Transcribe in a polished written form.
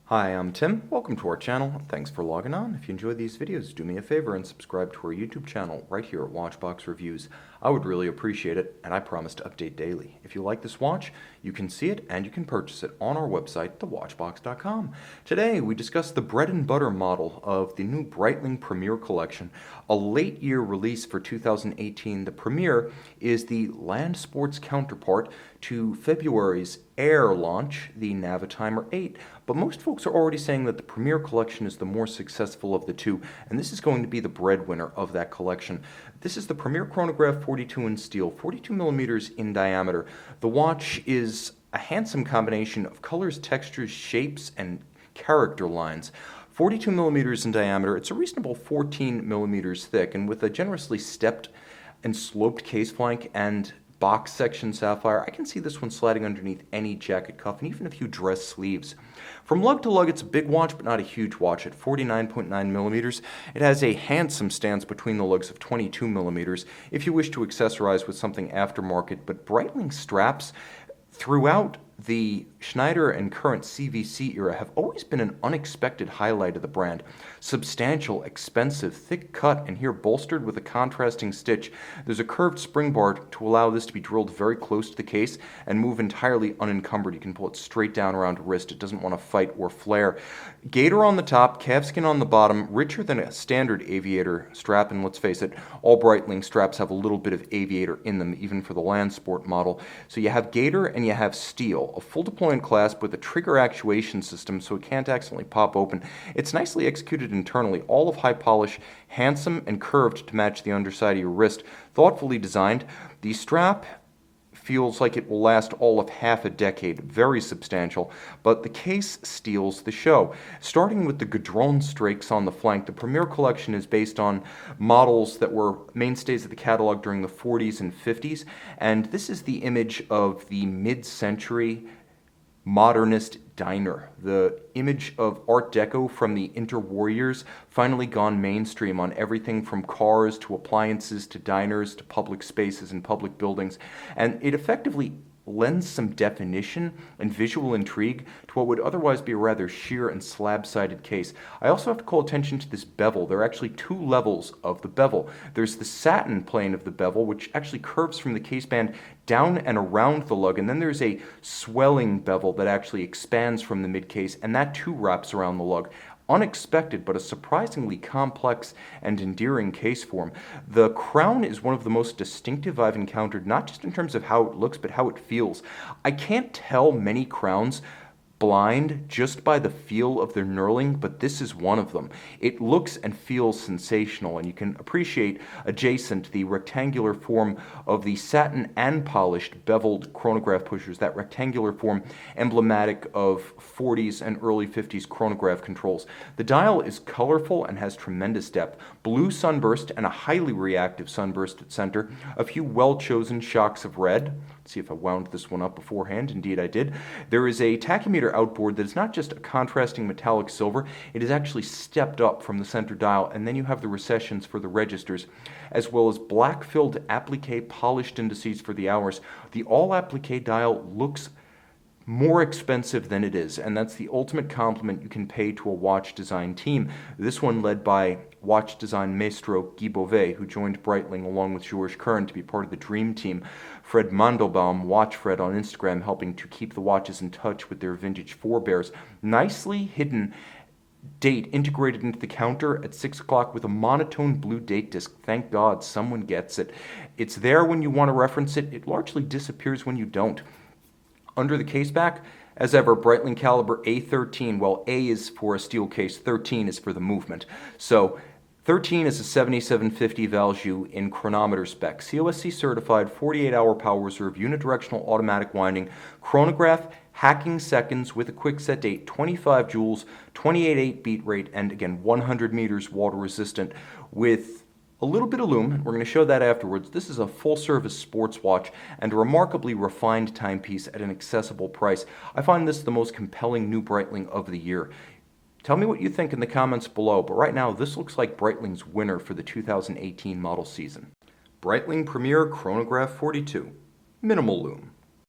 Hi, I'm Tim. Welcome to our channel. Thanks for logging on. If you enjoy these videos, do me a favor and subscribe to our YouTube channel right here at Watchbox Reviews. I would really appreciate it, and I promise to update daily. If you like this watch, you can see it and you can purchase it on our website, thewatchbox.com. Today, we discuss the bread and butter model of the new Breitling Premier Collection, a late year release for 2018. The Premier is the land sports counterpart to February's Air launch, the Navitimer 8. But most folks are already saying that the Premier collection is the more successful of the two, and this is going to be the breadwinner of that collection. This is the Premier Chronograph 42 in steel, 42 millimeters in diameter. The watch is a handsome combination of colors, textures, shapes, and character lines. 42 millimeters in diameter, it's a reasonable 14 millimeters thick, and with a generously stepped and sloped case flank and box section sapphire, I can see this one sliding underneath any jacket cuff and even a few dress sleeves. From lug to lug, it's a big watch, but not a huge watch. At 49.9 millimeters, it has a handsome stance between the lugs of 22 millimeters if you wish to accessorize with something aftermarket, but Breitling straps throughout the Schneider and current CVC era have always been an unexpected highlight of the brand. Substantial, expensive, thick cut, and here bolstered with a contrasting stitch. There's a curved spring bar to allow this to be drilled very close to the case and move entirely unencumbered. You can pull it straight down around the wrist. It doesn't want to fight or flare. Gator on the top, calfskin on the bottom, richer than a standard aviator strap, and let's face it, all Breitling straps have a little bit of aviator in them, even for the land sport model. So you have gator and you have steel, a full deployment clasp with a trigger actuation system so it can't accidentally pop open. It's nicely executed internally, all of high polish, handsome and curved to match the underside of your wrist, thoughtfully designed. The strap feels like it will last all of half a decade, very substantial, but the case steals the show. Starting with the Gadron strakes on the flank, the Premier collection is based on models that were mainstays of the catalog during the 40s and 50s, and this is the image of the mid-century modernist diner, the image of Art Deco from the Interwarriors, finally gone mainstream on everything from cars to appliances to diners to public spaces and public buildings, and it effectively lends some definition and visual intrigue to what would otherwise be a rather sheer and slab-sided case. I also have to call attention to this bevel. There are actually two levels of the bevel. There's the satin plane of the bevel, which actually curves from the case band down and around the lug, and then there's a swelling bevel that actually expands from the mid-case, and that too wraps around the lug. Unexpected, but a surprisingly complex and endearing case form. The crown is one of the most distinctive I've encountered, not just in terms of how it looks, but how it feels. I can't tell many crowns blind just by the feel of their knurling, but this is one of them. It looks and feels sensational, and you can appreciate adjacent the rectangular form of the satin and polished beveled chronograph pushers, that rectangular form emblematic of 40s and early 50s chronograph controls. The dial is colorful and has tremendous depth. Blue sunburst and a highly reactive sunburst at center, a few well-chosen shocks of red. Let's see if I wound this one up beforehand. Indeed I did. There is a tachymeter outboard that is not just a contrasting metallic silver, it is actually stepped up from the center dial, and then you have the recessions for the registers, as well as black-filled applique polished indices for the hours. The all-applique dial looks more expensive than it is, and that's the ultimate compliment you can pay to a watch design team. This one led by watch design maestro Guy Beauvais, who joined Breitling along with Georges Kern to be part of the dream team. Fred Mandelbaum, Watch Fred on Instagram, helping to keep the watches in touch with their vintage forebears. Nicely hidden date integrated into the counter at 6 o'clock with a monotone blue date disc. Thank God someone gets it. It's there when you want to reference it. It largely disappears when you don't. Under the case back, as ever, Breitling caliber A13. Well, A is for a steel case, 13 is for the movement. So 13 is a 7750 Valjoux in chronometer spec, COSC certified, 48-hour power reserve, unidirectional automatic winding, chronograph, hacking seconds with a quick set date, 25 joules, 28.8 beat rate, and again, 100 meters water resistant with a little bit of lume. We're going to show that afterwards. This is a full-service sports watch and a remarkably refined timepiece at an accessible price. I find this the most compelling new Breitling of the year. Tell me what you think in the comments below, but right now this looks like Breitling's winner for the 2018 model season. Breitling Premier Chronograph 42. Minimal lume.